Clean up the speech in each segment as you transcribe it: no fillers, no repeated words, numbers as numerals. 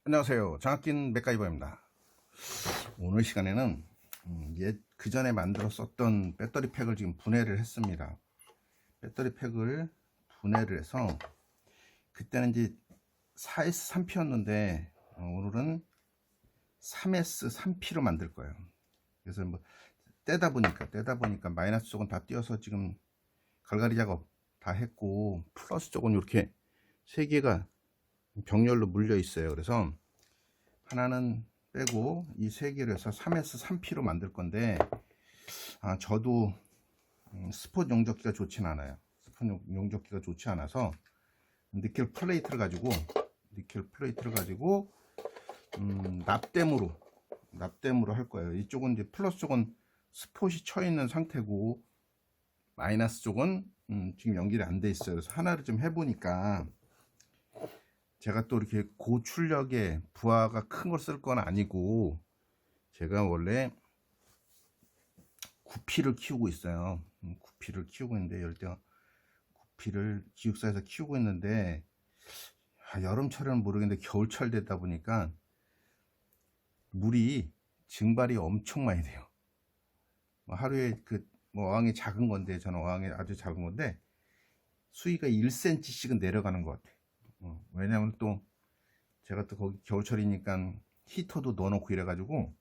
안녕하세요. 장학긴 맥가이버입니다. 오늘 시간에는 그 전에 만들어 썼던 배터리 팩을 지금 분해를 했습니다. 배터리 팩을 분해를 해서 그때는 이제 4S3P였는데 오늘은 3S3P로 만들 거예요. 그래서 뭐 떼다 보니까 마이너스 쪽은 다 띄어서 지금 갈갈이 작업 다 했고, 플러스 쪽은 이렇게 세 개가 병렬로 물려 있어요. 그래서 하나는 빼고 이 세 개를 해서 3S3P로 만들 건데, 저도 스폿 용접기가 좋진 않아요. 스폿 용접기가 좋지 않아서 니켈 플레이트를 가지고 납땜으로 할 거예요. 이쪽은 이제 플러스 쪽은 스폿이 쳐 있는 상태고, 마이너스 쪽은 지금 연결이 안 돼 있어요. 그래서 하나를 좀 해보니까, 제가 또 이렇게 고출력의 부하가 큰 걸 쓸 건 아니고, 제가 원래 구피를 키우고 있어요. 구피를 키우고 있는데, 열대어 구피를 기숙사에서 키우고 있는데, 여름철에는 모르겠는데 겨울철 되다 보니까 물이 증발이 엄청 많이 돼요. 하루에 어항이 작은 건데, 저는 어항이 아주 작은 건데 수위가 1cm씩은 내려가는 것 같아요. 왜냐면 또 제가 또 거기 겨울철이니까 히터도 넣어놓고 이래가지고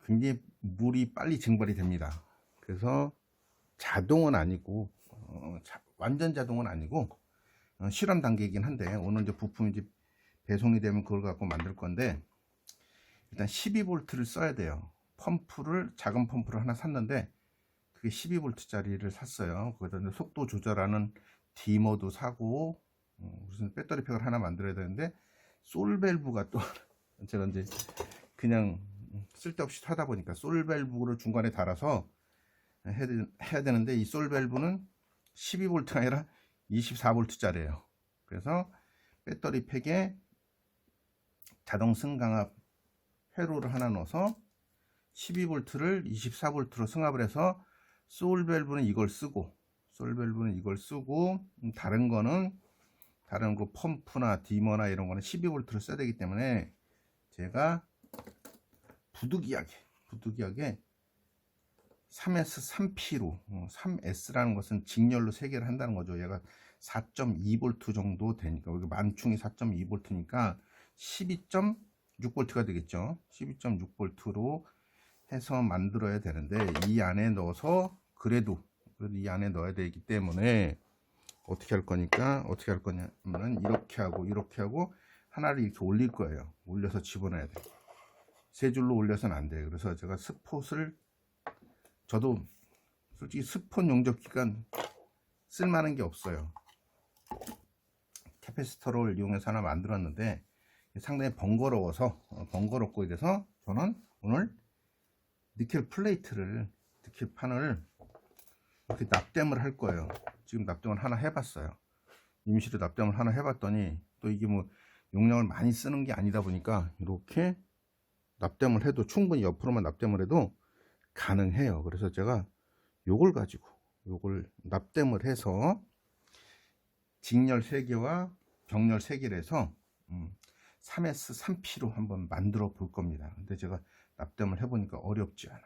굉장히 물이 빨리 증발이 됩니다. 그래서 자동은 아니고, 완전 자동은 아니고 실험 단계이긴 한데, 오늘 이제 부품이 이제 배송이 되면 그걸 갖고 만들 건데, 일단 12V를 써야 돼요. 작은 펌프를 하나 샀는데 그게 12V 짜리를 샀어요. 거기다 속도 조절하는 디머도 사고, 무슨 배터리 팩을 하나 만들어야 되는데, 솔밸브가 또 제가 이제 그냥 쓸데없이 타다 보니까 솔밸브를 중간에 달아서 해야 되는데, 이 솔밸브는 12V가 아니라 24V 짜리예요. 그래서 배터리 팩에 자동 승강압 회로를 하나 넣어서 12V를 24V로 승합을 해서, 솔밸브는 이걸 쓰고 다른 거 펌프나 디머나 이런 거는 12V를 써야 되기 때문에, 제가 부득이하게 3S3P로, 3S라는 것은 직렬로 3개를 한다는 거죠. 얘가 4.2V 정도 되니까, 여기 만충이 4.2V니까 12.6V가 되겠죠. 12.6V로 해서 만들어야 되는데, 이 안에 넣어서 그래도 이 안에 넣어야 되기 때문에 어떻게 할 거냐면, 이렇게 하고 하나를 이렇게 올릴 거예요. 올려서 집어넣어야 돼요. 세 줄로 올려서는 안 돼요. 그래서 제가 저도 솔직히 스폿 용접기가 쓸만한 게 없어요. 캐패시터를 이용해서 하나 만들었는데 상당히 번거롭고 이래서, 저는 오늘 니켈 판을 이렇게 납땜을 할 거예요. 지금 납땜을 하나 해봤어요. 임시로 납땜을 하나 해봤더니, 또 이게 뭐 용량을 많이 쓰는 게 아니다 보니까 이렇게 납땜을 해도, 충분히 옆으로만 납땜을 해도 가능해요. 그래서 제가 요걸 납땜을 해서 직렬 3개와 병렬 3개를 해서 3S3P로 한번 만들어 볼 겁니다. 근데 제가 납땜을 해보니까 어렵지 않아.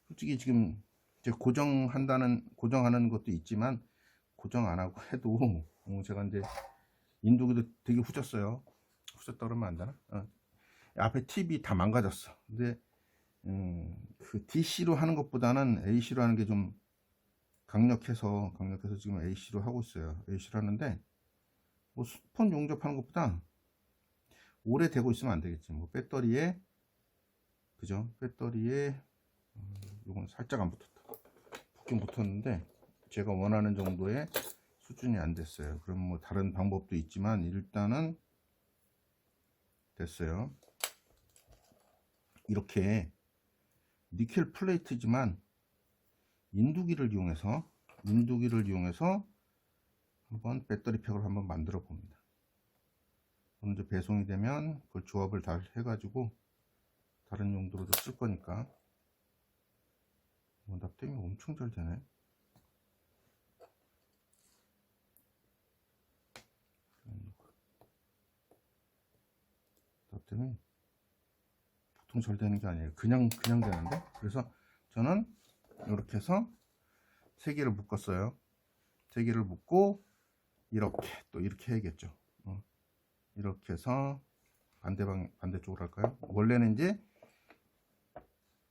솔직히 지금 고정하는 것도 있지만, 고정 안 하고 해도 제가 이제 인두기도 되게 후졌어요. 후졌다 그러면 안 되나? 앞에 팁이 다 망가졌어. 근데 그 DC로 하는 것보다는 AC로 하는 게 좀 강력해서 지금 AC로 하고 있어요. AC로 하는데, 뭐 스폰 용접하는 것보다 오래 되고 있으면 안 되겠지. 뭐 배터리에 요건 살짝 안 붙었다. 붙긴 붙었는데 제가 원하는 정도의 수준이 안 됐어요. 그럼 뭐 다른 방법도 있지만 일단은 됐어요. 이렇게 니켈 플레이트지만 인두기를 이용해서 한번 배터리 팩을 한번 만들어 봅니다. 먼저 배송이 되면 그 조합을 다 해가지고 다른 용도로도 쓸 거니까. 납땜이 엄청 잘 되네. 때문에 보통 잘 되는 게 아니에요. 그냥 되는데. 그래서 저는 이렇게 해서 세 개를 묶었어요. 세 개를 묶고 이렇게 또 이렇게 해야겠죠. 이렇게 해서 반대쪽으로 할까요? 원래는 이제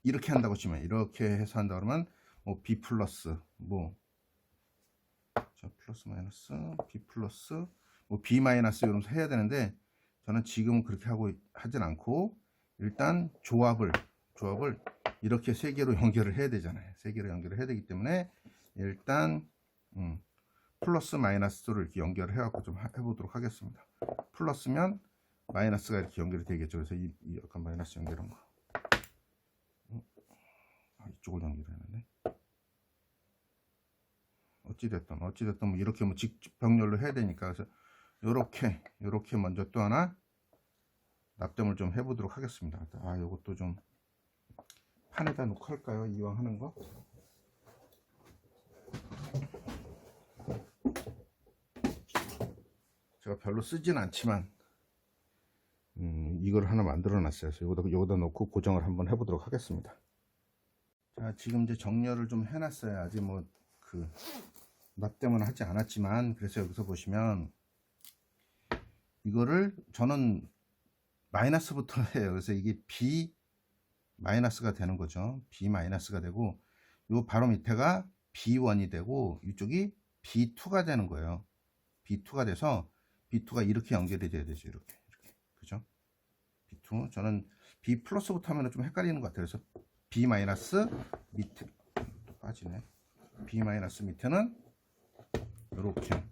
이렇게 한다고 치면, 이렇게 해서 한다 그러면 뭐 B 플러스 뭐 플러스 마이너스 B 플러스 뭐 B 마이너스 이러면서 해야 되는데, 저는 지금 그렇게 하진 않고 일단 조합을 이렇게 세 개로 연결을 해야 되잖아요. 세 개로 연결을 해야 되기 때문에 일단 플러스 마이너스를 이렇게 연결을 해갖고 좀 해보도록 하겠습니다. 플러스면 마이너스가 이렇게 연결이 되겠죠. 그래서 이 약간 마이너스 연결한 거. 이쪽을 연결했는데. 어찌됐든 뭐 이렇게 뭐 직병렬로 해야 되니까, 그래서 요렇게 먼저 또 하나 납땜을 좀 해보도록 하겠습니다. 요것도 좀 판에다 놓고 할까요? 이왕 하는 거. 제가 별로 쓰진 않지만 이걸 하나 만들어 놨어요. 그래서 여기다 놓고 고정을 한번 해보도록 하겠습니다. 자, 지금 이제 정렬을 좀 해놨어요. 아직 뭐 납땜은 하지 않았지만, 그래서 여기서 보시면 이거를 저는 마이너스부터 해요. 그래서 이게 B 마이너스가 되는 거죠. B 마이너스가 되고, 요 바로 밑에가 B1이 되고, 이쪽이 B2가 되는 거예요. B2가 돼서 B2가 이렇게 연결이 돼야 되죠. 이렇게. 그죠? B2. 저는 B 플러스부터 하면 좀 헷갈리는 것 같아요. 그래서 B 마이너스 밑에 또 빠지네. B 마이너스 밑에는 이렇게,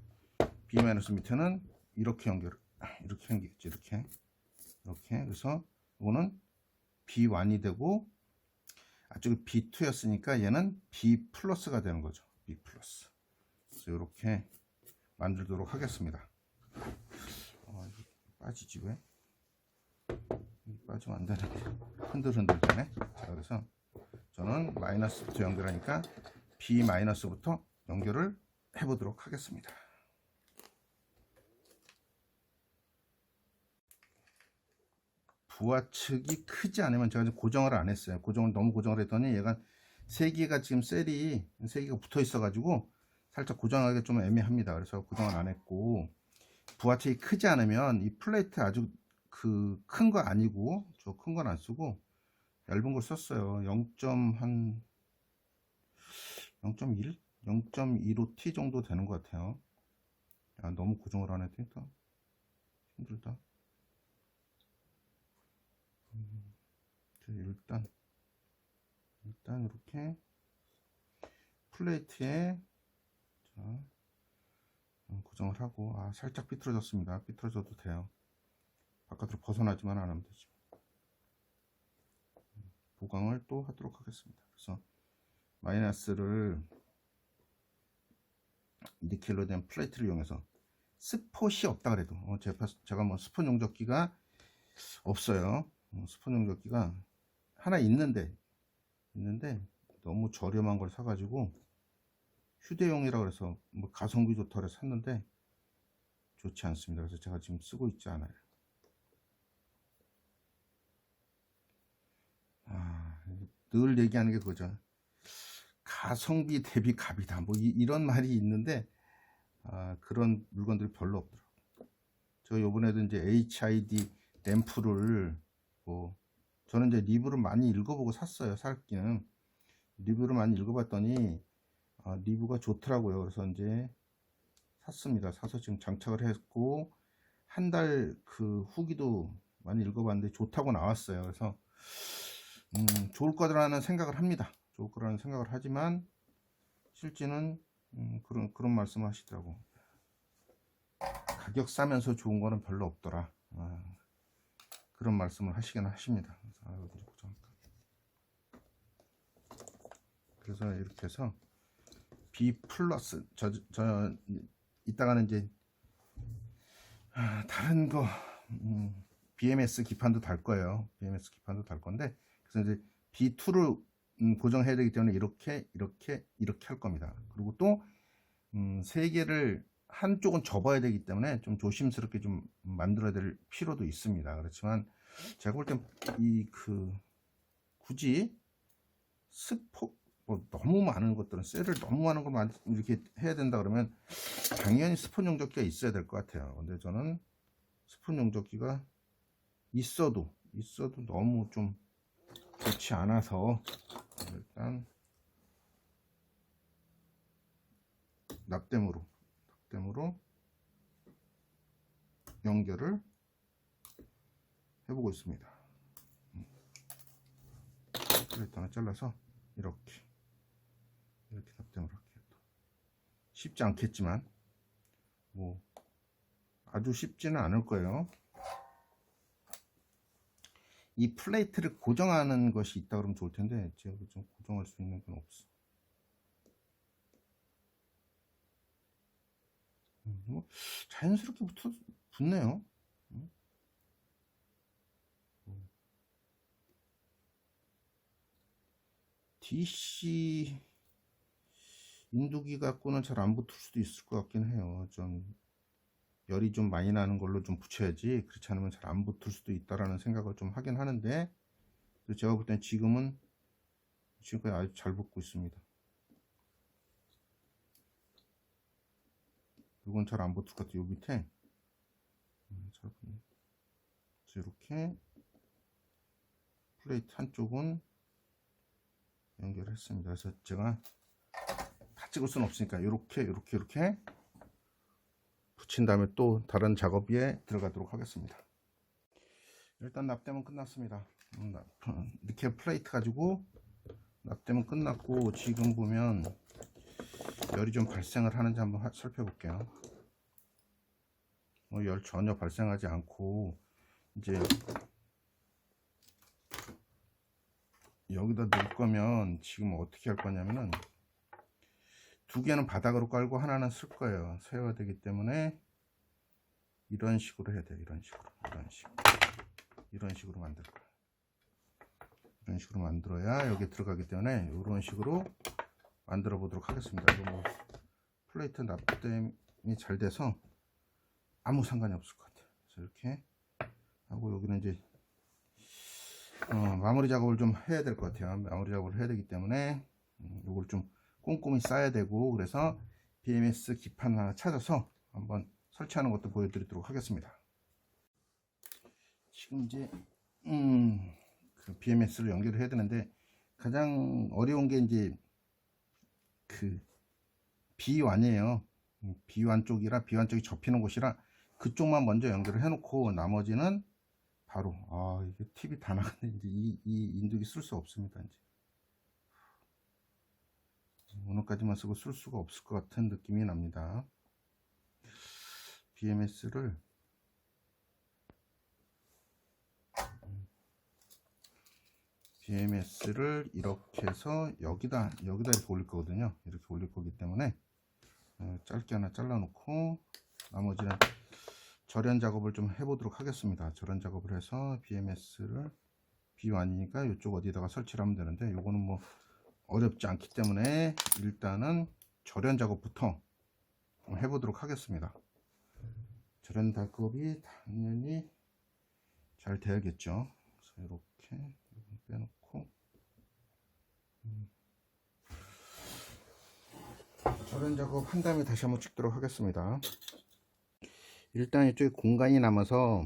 B 마이너스 밑에는 이렇게 이렇게 생기겠죠. 이렇게. 그래서 이거는 B1이 되고, 앞쪽이 B2였으니까 얘는 B 플러스가 되는 거죠. B 플러스. 그래서 이렇게 만들도록 하겠습니다. 빠지지 왜? 빠지면 안 되는데 흔들흔들 되네. 자, 그래서 저는 마이너스부터 연결하니까 B 마이너스부터 연결을 해보도록 하겠습니다. 부하측이 크지 않으면, 제가 고정을 안 했어요. 너무 고정을 했더니 얘가 세 개가 지금 셀이 세 개가 붙어 있어 가지고 살짝 고정하기가 좀 애매합니다. 그래서 고정을 안 했고, 부하측이 크지 않으면 이 플레이트 아주 큰 거 아니고, 저 큰 건 안 쓰고 얇은 걸 썼어요. 0.1, 0.15T 정도 되는 것 같아요. 너무 고정을 안 했으니까 힘들다. 일단 이렇게 플레이트에 고정을 하고, 살짝 삐뚤어졌습니다. 삐뚤어져도 돼요. 바깥으로 벗어나지만 않으면 되지. 보강을 또 하도록 하겠습니다. 그래서 마이너스를 니켈로 된 플레이트를 이용해서, 스폿이 없다 그래도 제가 뭐 스폿 용접기가 없어요. 스폿 용접기가 하나 있는데 너무 저렴한 걸 사가지고 휴대용이라고 해서 뭐 가성비 좋다고 해서 샀는데 좋지 않습니다. 그래서 제가 지금 쓰고 있지 않아요. 늘 얘기하는 게 그거죠. 가성비 대비 값이다. 뭐 이런 말이 있는데, 그런 물건들이 별로 없더라고요. 제가 요번에도 이제 HID 램프를 저는 이제 리뷰를 많이 읽어보고 샀어요. 살기는 리뷰를 많이 읽어봤더니 리뷰가 좋더라고요. 그래서 이제 샀습니다. 사서 지금 장착을 했고, 한 달 후기도 많이 읽어봤는데 좋다고 나왔어요. 그래서 좋을 거라는 생각을 합니다. 좋을 거라는 생각을 하지만 실제는 그런 말씀을 하시더라고. 가격 싸면서 좋은 거는 별로 없더라. 그런 말씀을 하시긴 하십니다. 그래서 이렇게 해서 B 플러스, 이따가는 이제 다른 거 BMS 기판도 달 거예요. BMS 기판도 달 건데, 그래서 이제 B2를 고정해야 되기 때문에 이렇게 할 겁니다. 그리고 또 세 개를 한쪽은 접어야 되기 때문에 좀 조심스럽게 좀 만들어야 될 필요도 있습니다. 그렇지만 제가 볼 땐 굳이 스포 뭐 너무 많은 것들은 셀을 너무 많은 걸 이렇게 해야 된다 그러면 당연히 스폰 용접기가 있어야 될 것 같아요. 근데 저는 스폰 용접기가 있어도 너무 좀 좋지 않아서 일단 납땜으로 연결을 해보고 있습니다. 플레이트 하나 잘라서 이렇게 납땜을 할게요. 쉽지 않겠지만 뭐 아주 쉽지는 않을 거예요. 이 플레이트를 고정하는 것이 있다 그러면 좋을 텐데 제가 좀 고정할 수 있는 건 없어. 뭐 자연스럽게 붙네요. DC 인두기 갖고는 잘 안 붙을 수도 있을 것 같긴 해요. 좀 열이 좀 많이 나는 걸로 좀 붙여야지, 그렇지 않으면 잘 안 붙을 수도 있다라는 생각을 좀 하긴 하는데, 제가 볼 땐 지금까지 아주 잘 붙고 있습니다. 이건 잘 안 붙을 것 같아요. 요 밑에 잘 붙네. 이렇게 플레이트 한쪽은 연결했습니다. 그래서 제가 다 찍을 수는 없으니까 이렇게 붙인 다음에 또 다른 작업에 들어가도록 하겠습니다. 일단 납땜은 끝났습니다. 이렇게 플레이트 가지고 납땜은 끝났고, 지금 보면 열이 좀 발생을 하는지 한번 살펴볼게요. 열 전혀 발생하지 않고, 이제 여기다 넣을 거면 지금 어떻게 할 거냐면은 두 개는 바닥으로 깔고 하나는 쓸 거예요. 세워야 되기 때문에 이런 식으로 해야 돼요. 이런 식으로 만들 거예요. 이런 식으로 만들어야 여기 들어가기 때문에 이런 식으로 만들어 보도록 하겠습니다. 이거 뭐 플레이트 납땜이 잘 돼서 아무 상관이 없을 것 같아요. 그래서 이렇게 하고, 여기는 이제 마무리 작업을 좀 해야 될 것 같아요. 마무리 작업을 해야 되기 때문에 이걸 좀 꼼꼼히 싸야 되고, 그래서 BMS 기판 하나 찾아서 한번 설치하는 것도 보여드리도록 하겠습니다. 지금 이제 그 BMS를 연결을 해야 되는데, 가장 어려운 게 이제 그 B완이에요. B완 쪽이라, B완 쪽이 접히는 곳이라 그쪽만 먼저 연결을 해놓고, 나머지는 바로 이게 팁이 다 나갔네. 이제 이 인두기 쓸 수 없습니다. 이제 오늘까지만 쓰고 쓸 수가 없을 것 같은 느낌이 납니다. BMS를 이렇게 해서 여기다 이렇게 올릴 거거든요. 이렇게 올릴 거기 때문에 짧게 하나 잘라 놓고, 나머지는 절연 작업을 좀 해보도록 하겠습니다. 절연 작업을 해서 BMS를 B1이니까 이쪽 어디다가 설치를 하면 되는데, 요거는 뭐 어렵지 않기 때문에 일단은 절연 작업부터 해보도록 하겠습니다. 절연 작업이 당연히 잘 돼야겠죠. 그래서 이렇게 빼놓고 절연 작업 한 다음에 다시 한번 찍도록 하겠습니다. 일단 이쪽에 공간이 남아서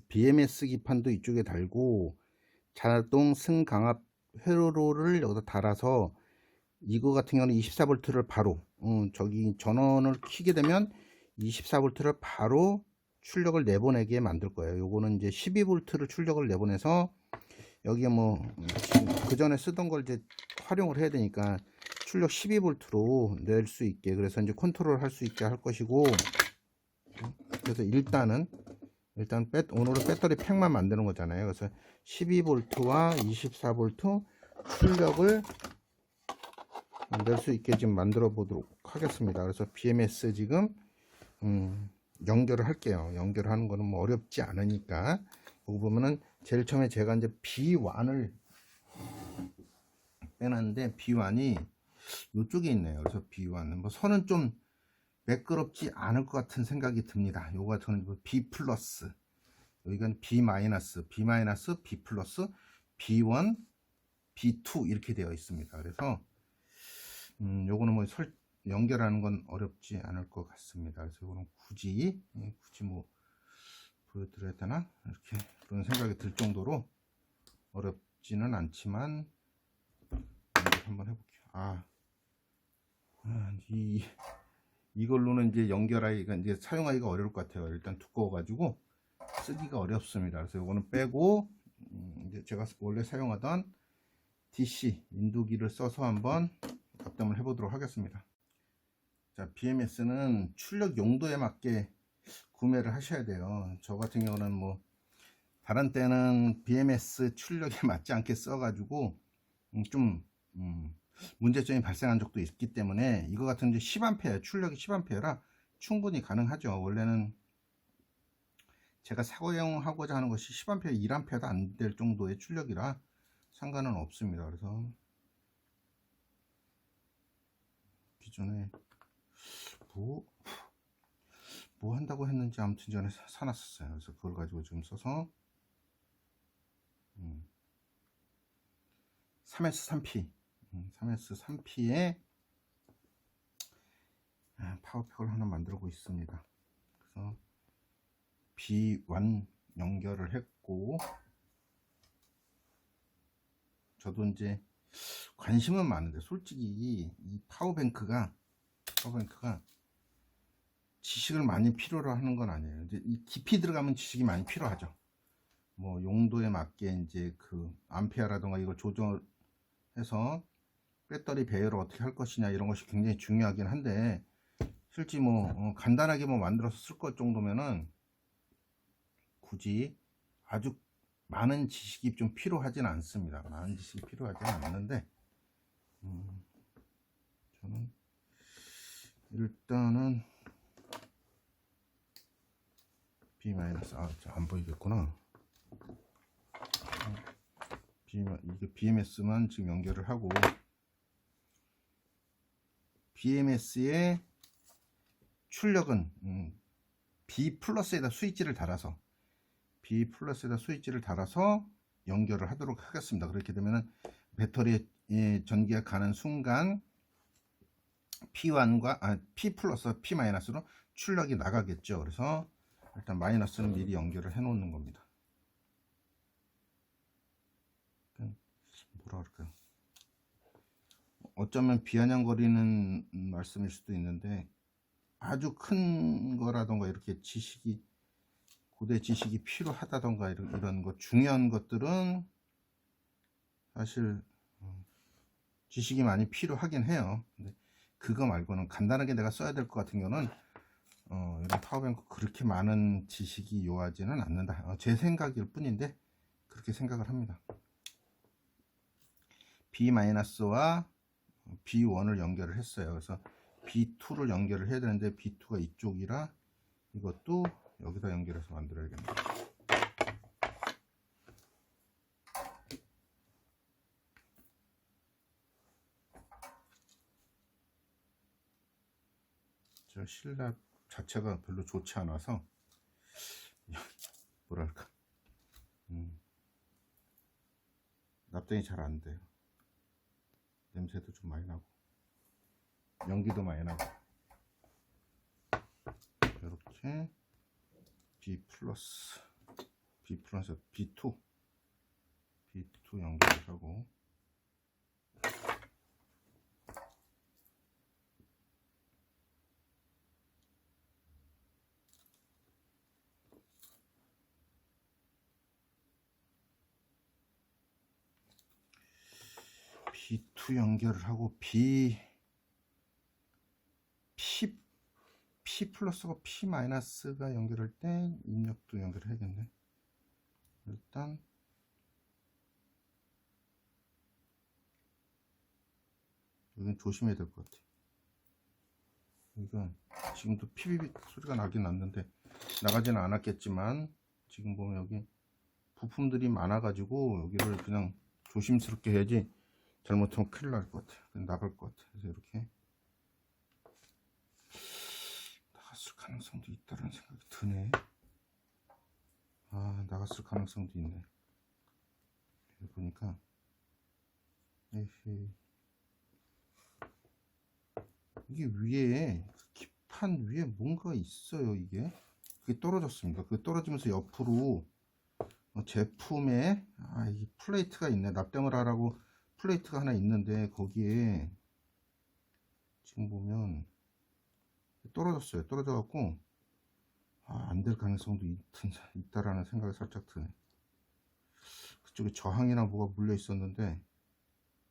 BMS 기판도 이쪽에 달고, 자동 승강압 회로를 여기다 달아서, 이거 같은 경우는 24V를 바로 저기 전원을 켜게 되면 24V를 바로 출력을 내보내게 만들 거예요. 요거는 이제 12V를 출력을 내보내서, 여기에 뭐 그 전에 쓰던 걸 이제 활용을 해야 되니까 출력 12V로 낼 수 있게, 그래서 이제 컨트롤 할 수 있게 할 것이고, 그래서 일단 오늘은 배터리 팩만 만드는 거잖아요. 그래서 12V와 24V 출력을 낼 수 있게 지금 만들어 보도록 하겠습니다. 그래서 BMS 지금 연결을 할게요. 연결하는 거는 뭐 어렵지 않으니까. 여기 보면은 제일 처음에 제가 이제 B1을 빼놨는데, B1이 이쪽에 있네요. 그래서 B1 뭐 선은 좀 매끄럽지 않을 것 같은 생각이 듭니다. 요거 저는 B 플러스, 여기가 B 마이너스, B 마이너스, B 플러스, B1, B2 이렇게 되어 있습니다. 그래서 요거는 뭐 연결하는 건 어렵지 않을 것 같습니다. 그래서 이거는 굳이 뭐 보여드려야 되나 이렇게 그런 생각이 들 정도로 어렵지는 않지만 한번 해볼게요. 이걸로는 이제 연결하기가 이제 사용하기가 어려울 것 같아요. 일단 두꺼워가지고 쓰기가 어렵습니다. 그래서 이거는 빼고 이제 제가 원래 사용하던 DC 인두기를 써서 한번 답담을 해보도록 하겠습니다. 자, BMS는 출력 용도에 맞게 구매를 하셔야 돼요. 저 같은 경우는 뭐 다른 때는 BMS 출력에 맞지 않게 써가지고 좀 문제점이 발생한 적도 있기 때문에 이거 같은 이제 10A 출력이 10A라 충분히 가능하죠. 원래는 제가 사용하고자 하는 것이 10A, 1A도 안 될 정도의 출력이라 상관은 없습니다. 그래서 기존에 뭐 한다고 했는지 아무튼 전에 사놨었어요. 그래서 그걸 가지고 지금 써서 3S3P 3S3P에 파워팩을 하나 만들고 있습니다. 그래서 B1 연결을 했고, 저도 이제 관심은 많은데 솔직히 이 파워뱅크가 지식을 많이 필요로 하는 건 아니에요. 이제 이 깊이 들어가면 지식이 많이 필요하죠. 뭐 용도에 맞게 이제 그 암페어라던가 이걸 조절해서 배터리 배열을 어떻게 할 것이냐 이런 것이 굉장히 중요하긴 한데, 실제 뭐 간단하게 뭐 만들어서 쓸 것 정도면은 굳이 아주 많은 지식이 좀 필요하진 않습니다. 많은 지식이 필요하지는 않는데 저는 일단은 B 마이너스 안 보이겠구나. 이게 BMS만 지금 연결을 하고, BMS의 출력은 B 플러스에다 스위치를 달아서 연결을 하도록 하겠습니다. 그렇게 되면은 배터리에 전기가 가는 순간 P1과 P 플러스 P 마이너스로 출력이 나가겠죠. 그래서 일단 마이너스는 미리 연결을 해 놓는 겁니다. 뭐라 그럴까요? 어쩌면 비아냥거리는 말씀일 수도 있는데, 아주 큰 거라던가 이렇게 고대 지식이 필요하다던가 이런 것, 중요한 것들은 사실 지식이 많이 필요하긴 해요. 근데 그거 말고는 간단하게 내가 써야 될 것 같은 경우는 이런 파워뱅크 그렇게 많은 지식이 요하지는 않는다. 제 생각일 뿐인데 그렇게 생각을 합니다. B-와 B1을 연결을 했어요. 그래서 B2를 연결을 해야 되는데 B2가 이쪽이라 이것도 여기다 연결해서 만들어야겠네요. 저 실납 자체가 별로 좋지 않아서 뭐랄까 납땜이 잘 안 돼요. 냄새도 좀 많이 나고 연기도 많이 나고. 이렇게 B 플러스 B2 연결을 하고, B2 연결을 하고 P 플러스가 P 마이너스가 연결할 때 입력도 연결해야겠네. 일단 여기는 조심해야 될 것 같아. 이건 지금도 피비비 소리가 나긴 났는데 나가지는 않았겠지만, 지금 보면 여기 부품들이 많아 가지고 여기를 그냥 조심스럽게 해야지 잘못하면 큰일 날 것 같아. 나갈 것 같아. 그래서 이렇게 가능성도 있다는 생각이 드네. 아, 나갔을 가능성도 있네. 보니까 에헤이. 이게 위에 기판 위에 뭔가 있어요. 이게 그게 떨어졌습니다. 그게 떨어지면서 옆으로 제품에 이 플레이트가 있네. 납땜을 하라고 플레이트가 하나 있는데 거기에 지금 보면 떨어졌어요. 떨어져 갖고 안 될 가능성도 있다라는 생각이 살짝 드네. 그쪽에 저항이나 뭐가 물려 있었는데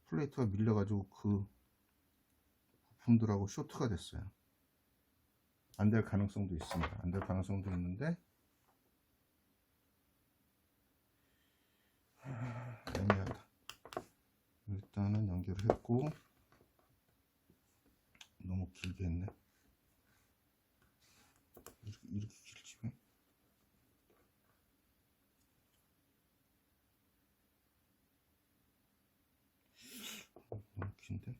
플레이트가 밀려 가지고 그 부품들하고 쇼트가 됐어요. 안 될 가능성도 있습니다. 안 될 가능성도 있는데 애매하다. 일단은 연결을 했고 너무 길게 했네. 이렇게 길지 왜? 너무 긴데.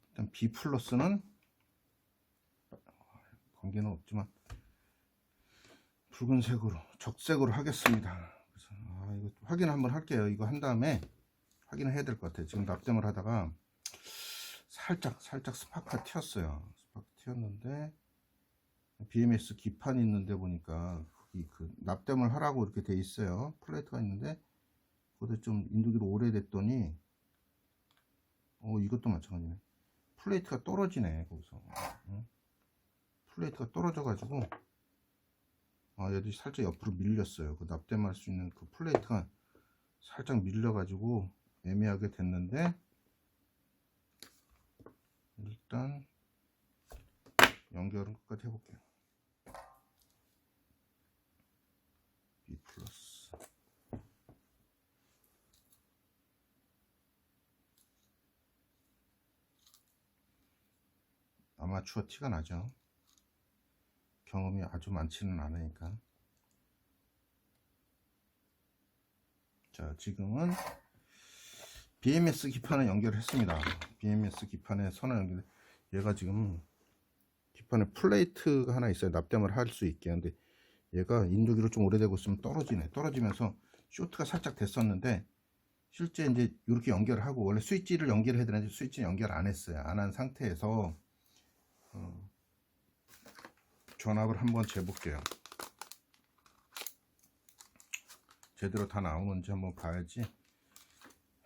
일단 B 플러스는 관계는 없지만 붉은색으로 적색으로 하겠습니다. 그래서 이거 확인 한번 할게요. 이거 한 다음에 확인을 해야 될 것 같아요. 지금 납땜을 하다가 살짝 스파크가 튀었어요. 스파크 튀었는데 BMS 기판이 있는데 보니까 거기 그 납땜을 하라고 이렇게 돼 있어요. 플레이트가 있는데 그것도 좀 인두기로 오래됐더니 이것도 마찬가지네. 플레이트가 떨어지네. 거기서 플레이트가 떨어져 가지고 얘도 살짝 옆으로 밀렸어요. 그 납땜할 수 있는 그 플레이트가 살짝 밀려 가지고 애매하게 됐는데 일단 연결은 끝까지 해볼게요. B 플러스 아마추어 티가 나죠. 경험이 아주 많지는 않으니까. 자, 지금은 BMS 기판을 연결했습니다. BMS 기판에 선을 연결. 얘가 지금 기판에 플레이트가 하나 있어요. 납땜을 할 수 있게. 근데 얘가 인두기로 좀 오래되고 있으면 떨어지네. 떨어지면서 쇼트가 살짝 됐었는데 실제 이제 이렇게 연결을 하고 원래 스위치를 연결해야 되는데 스위치는 연결 안 했어요. 안 한 상태에서 전압을 한번 재볼게요. 제대로 다 나오는지 한번 봐야지.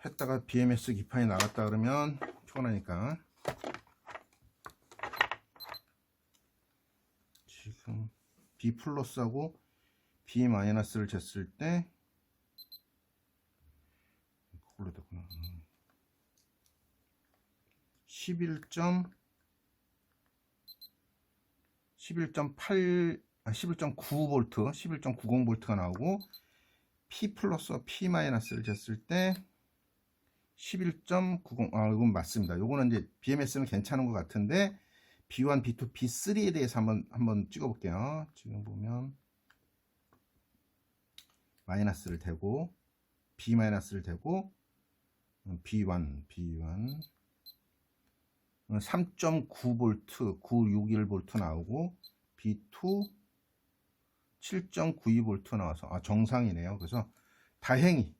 했다가 BMS 기판이 나갔다 그러면 피곤하니까. 지금 B 플러스하고 B 마이너스를 쟀을 때 그걸로 됐구나. 11.8 11.9V 11.90V가 나오고 P 플러스와 P 마이너스를 쟀을 때 11.90. 이건 맞습니다. 요거는 이제 BMS는 괜찮은 것 같은데 B1, B2, B3에 대해서 한번 찍어 볼게요. 지금 보면 마이너스를 대고 B 마이너스를 대고 B1 3.9V 961V 나오고 B2 7.92V 나와서 정상이네요. 그래서 다행히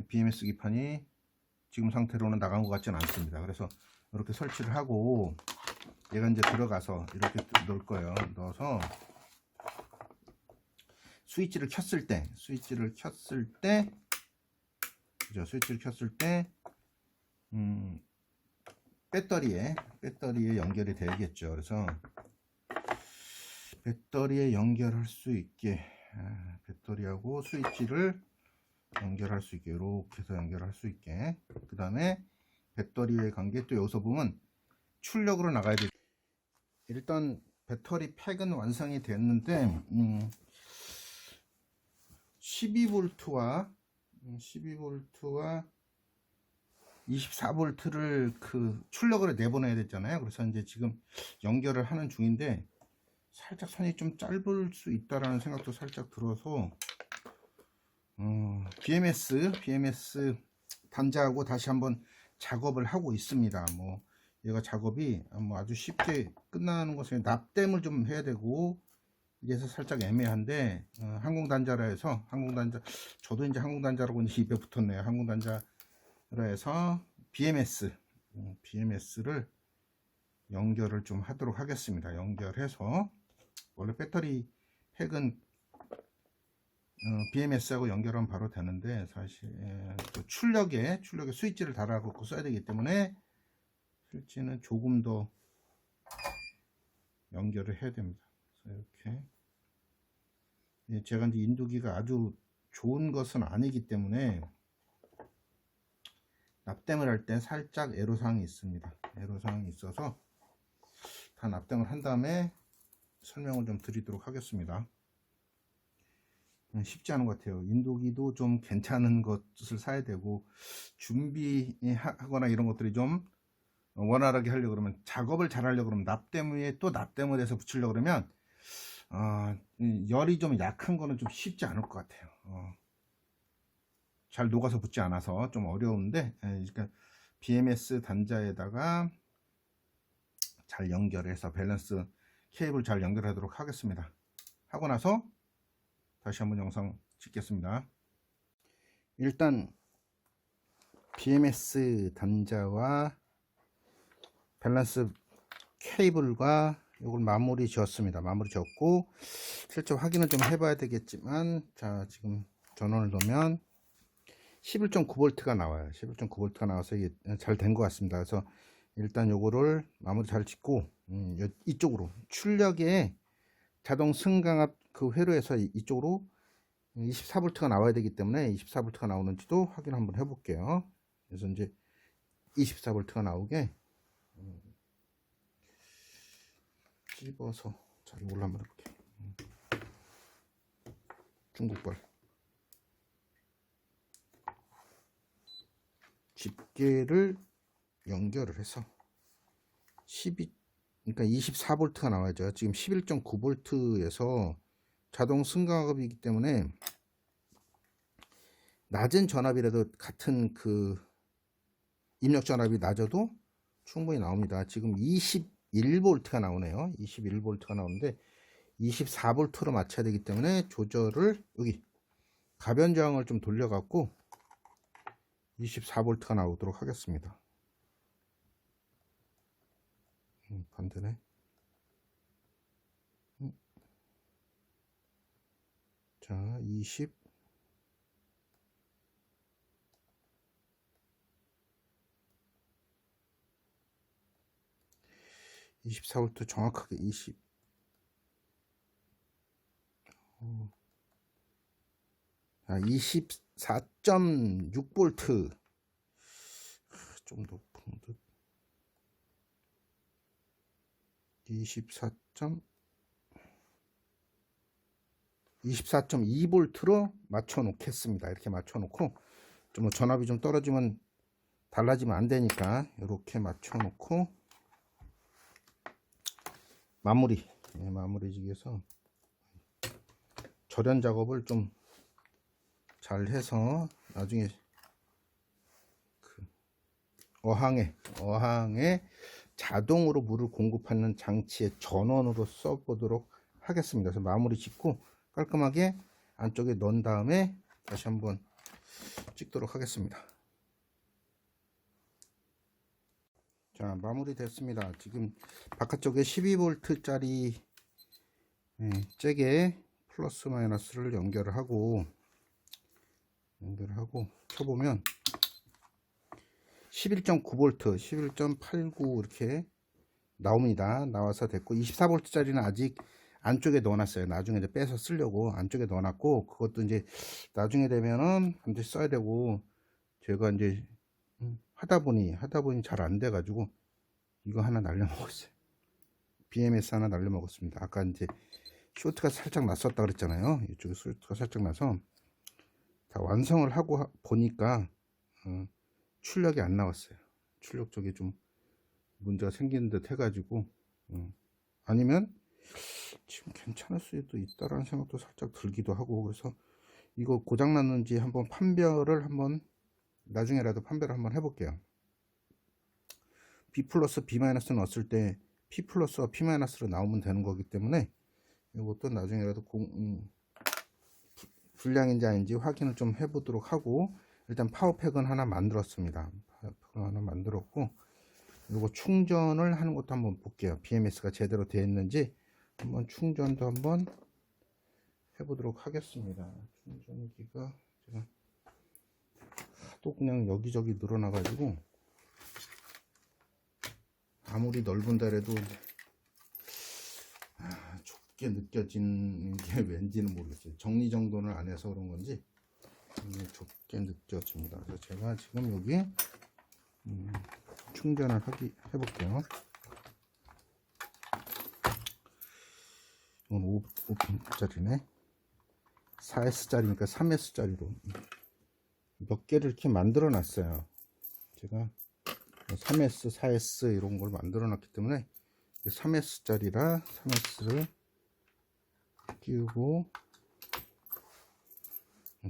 BMS 기판이 지금 상태로는 나간 것 같지는 않습니다. 그래서 이렇게 설치를 하고 얘가 이제 들어가서 이렇게 넣을 거예요. 넣어서 스위치를 켰을 때 그죠? 스위치를 켰을 때 배터리에 연결이 되겠죠. 그래서 배터리에 연결할 수 있게 배터리하고 스위치를 연결할 수 있게 이렇게 해서 연결할 수 있게. 그 다음에 배터리의 관계 또 여기서 보면 출력으로 나가야 돼. 일단 배터리 팩은 완성이 됐는데 12V와 24V를 그 출력으로 내보내야 됐잖아요. 그래서 이제 지금 연결을 하는 중인데 살짝 선이 좀 짧을 수 있다라는 생각도 살짝 들어서 BMS 단자하고 다시 한번 작업을 하고 있습니다. 뭐 얘가 작업이 뭐 아주 쉽게 끝나는 것은 납땜을 좀 해야 되고, 이래서 살짝 애매한데, 항공단자라 해서, 저도 이제 항공단자라고 이제 입에 붙었네요. 항공단자라 해서 BMS를 연결을 좀 하도록 하겠습니다. 연결해서, 원래 배터리 팩은 BMS하고 연결하면 바로 되는데, 사실 출력에 스위치를 달아갖고 써야 되기 때문에 스위치는 조금 더 연결을 해야 됩니다. 이렇게 제가 이제 인두기가 아주 좋은 것은 아니기 때문에 납땜을 할 때 살짝 애로사항이 있습니다. 애로사항이 있어서 다 납땜을 한 다음에 설명을 좀 드리도록 하겠습니다. 쉽지 않은 것 같아요. 인두기도 좀 괜찮은 것을 사야 되고, 준비하거나 이런 것들이 좀 원활하게 하려고 그러면, 작업을 잘 하려고 그러면 납땜 또 납땜을 해서 붙이려고 그러면 열이 좀 약한 거는 좀 쉽지 않을 것 같아요. 잘 녹아서 붙지 않아서 좀 어려운데, 그러니까 BMS 단자에다가 잘 연결해서 밸런스 케이블 잘 연결하도록 하겠습니다. 하고 나서 다시 한번 영상 찍겠습니다. 일단 BMS 단자와 밸런스 케이블과 이걸 마무리 지었습니다. 마무리 지었고, 실제 확인을 좀 해봐야 되겠지만, 자, 지금 전원을 놓으면 11.9V가 나와요. 11.9V가 나와서 이게 잘 된 것 같습니다. 그래서 일단 요거를 마무리 잘 짓고, 이쪽으로 출력에 자동 승강압 그 회로에서 이쪽으로 24V가 나와야 되기 때문에 24V가 나오는지도 확인 한번 해볼게요. 그래서 이제 24V가 나오게 찝어서, 자, 이걸로 한번 해볼게요. 중국발 집게를 연결을 해서 그러니까 24V가 나와야죠. 지금 11.9V에서 자동 승강압이기 때문에 낮은 전압이라도 같은 그 입력 전압이 낮아도 충분히 나옵니다. 지금 21V가 나오네요. 21V가 나오는데 24V로 맞춰야 되기 때문에 조절을 여기 가변 저항을 좀 돌려 갖고 24V가 나오도록 하겠습니다. 반대네. 자, 24V 정확하게 24.6V 좀 높은 듯. 24.2V로 맞춰 놓겠습니다. 이렇게 맞춰 놓고, 좀 전압이 좀 떨어지면 달라지면 안 되니까 이렇게 맞춰 놓고 마무리 지기해서 절연 작업을 좀 잘 해서 나중에 그 어항에 자동으로 물을 공급하는 장치의 전원으로 써보도록 하겠습니다. 그래서 마무리 짓고 깔끔하게 안쪽에 넣은 다음에 다시 한번 찍도록 하겠습니다. 자, 마무리 됐습니다. 지금 바깥쪽에 12V 짜리 잭에 플러스 마이너스를 연결을 하고 켜보면 11.9V, 11.89 이렇게 나옵니다. 나와서 됐고, 24V 짜리는 아직 안쪽에 넣어놨어요. 나중에 이제 빼서 쓰려고 안쪽에 넣어놨고, 그것도 이제 나중에 되면은 반드시 써야 되고, 제가 이제 하다 보니 잘 안 돼가지고 이거 하나 날려먹었어요. BMS 하나 날려먹었습니다. 아까 이제 쇼트가 살짝 났었다 그랬잖아요. 이쪽에 쇼트가 살짝 나서 다 완성을 하고 보니까 출력이 안 나왔어요. 출력 쪽에 좀 문제가 생기는 듯 해가지고, 아니면 지금 괜찮을 수도 있다라는 생각도 살짝 들기도 하고, 그래서 이거 고장 났는지 한번 나중에라도 판별을 한번 해볼게요. B 플러스 B 마이너스 넣었을 때 P 플러스와 P 마이너스로 나오면 되는 거기 때문에 이것도 나중에라도 불량인지 아닌지 확인을 좀 해보도록 하고, 일단 파워팩은 하나 만들었습니다. 파워팩을 하나 만들었고, 이거 충전을 하는 것도 한번 볼게요. BMS가 제대로 되어 있는지 한번 충전도 한번 해보도록 하겠습니다. 충전기가 제가 또 그냥 여기저기 늘어나가지고 아무리 넓은다 해도 좁게 느껴지는 게 왠지는 모르겠어요. 정리정돈을 안 해서 그런 건지 좁게 느껴집니다. 그래서 제가 지금 여기 충전을 해볼게요. 이건 5핀짜리네. 4S짜리니까 3S짜리로 몇 개를 이렇게 만들어 놨어요. 제가 3S, 4S 이런 걸 만들어 놨기 때문에 3S짜리라 3S를 끼우고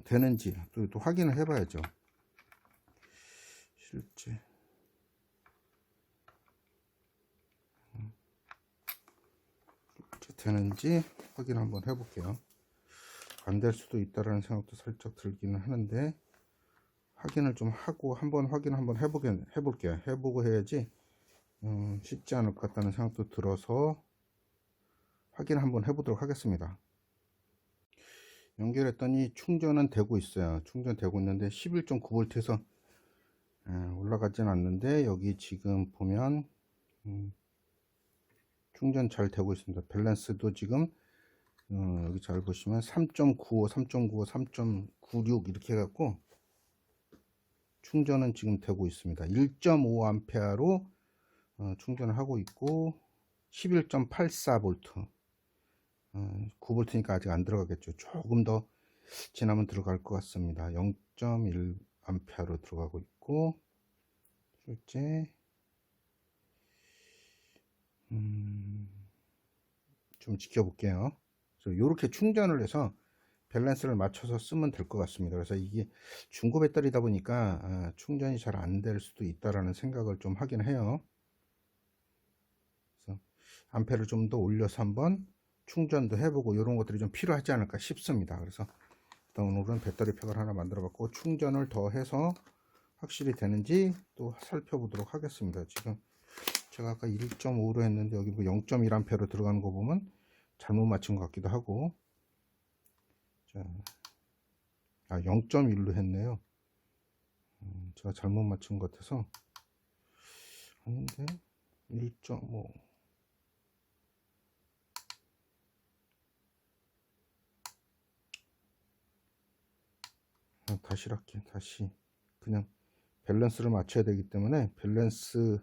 되는지 또 확인을 해 봐야죠. 실제 되는지 확인 한번 해 볼게요. 안 될 수도 있다라는 생각도 살짝 들기는 하는데, 확인을 좀 하고 한번 확인 한번 해볼게요. 해보고 해야지 쉽지 않을 것 같다는 생각도 들어서 확인 한번 해보도록 하겠습니다. 연결했더니 충전은 되고 있어요. 충전되고 있는데 11.9V에서 올라가진 않는데, 여기 지금 보면 충전 잘 되고 있습니다. 밸런스도 지금 여기 잘 보시면 3.95, 3.95, 3.96 이렇게 해갖고 충전은 지금 되고 있습니다. 1.5A로 충전을 하고 있고 11.84V 9V니까 아직 안 들어가겠죠. 조금 더 지나면 들어갈 것 같습니다. 0.1A로 들어가고 있고, 실제 좀 지켜볼게요. 그래서 이렇게 충전을 해서 밸런스를 맞춰서 쓰면 될 것 같습니다. 그래서 이게 중고 배터리다 보니까 충전이 잘 안 될 수도 있다라는 생각을 좀 하긴 해요. 그래서 암페를 좀 더 올려서 한번 충전도 해보고 이런 것들이 좀 필요하지 않을까 싶습니다. 그래서 일단 오늘은 배터리 팩을 하나 만들어 봤고, 충전을 더 해서 확실히 되는지 또 살펴보도록 하겠습니다. 지금 제가 아까 1.5로 했는데 여기 뭐 0.1A로 들어가는 거 보면 잘못 맞춘 것 같기도 하고, 자, 0.1로 했네요. 제가 잘못 맞춘 것 같아서. 아닌데 1.5. 다시 할게. 다시 그냥 밸런스를 맞춰야 되기 때문에 밸런스로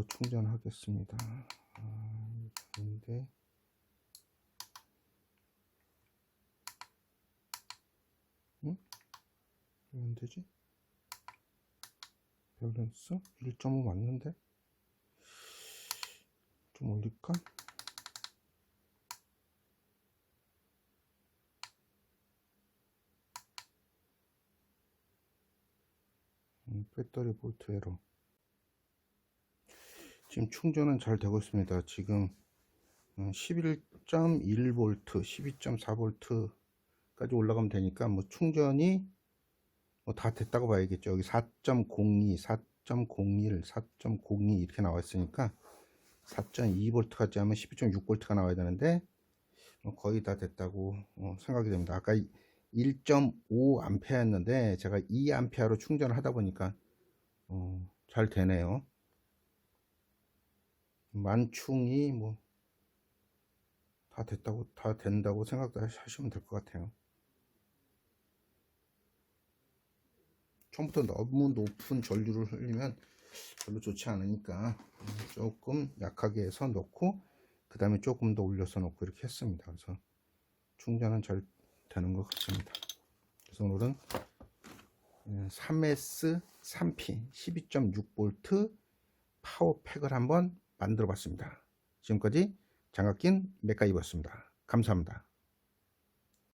충전하겠습니다. 근데 왜 안 되지? 밸런스 1.5 맞는데? 좀 올릴까? 배터리 볼트 에러. 지금 충전은 잘 되고 있습니다. 지금 11.1V, 12.4V까지 올라가면 되니까 뭐 충전이 뭐 다 됐다고 봐야겠죠. 여기 4.02, 4.01, 4.02 이렇게 나와 있으니까 4.2V까지 하면 12.6V가 나와야 되는데 거의 다 됐다고 생각이 됩니다. 아까 1.5A였는데 제가 2A로 충전을 하다 보니까 잘 되네요. 만충이 뭐 다 된다고 생각하시면 될 것 같아요. 처음부터 너무 높은 전류를 흘리면 별로 좋지 않으니까 조금 약하게 해서 넣고 그 다음에 조금 더 올려서 넣고 이렇게 했습니다. 그래서 충전은 잘 되는 것 같습니다. 그래서 오늘은 3S 3핀 12.6V 파워팩을 한번 만들어 봤습니다. 지금까지 장갑낀 맥가이버였습니다. 감사합니다.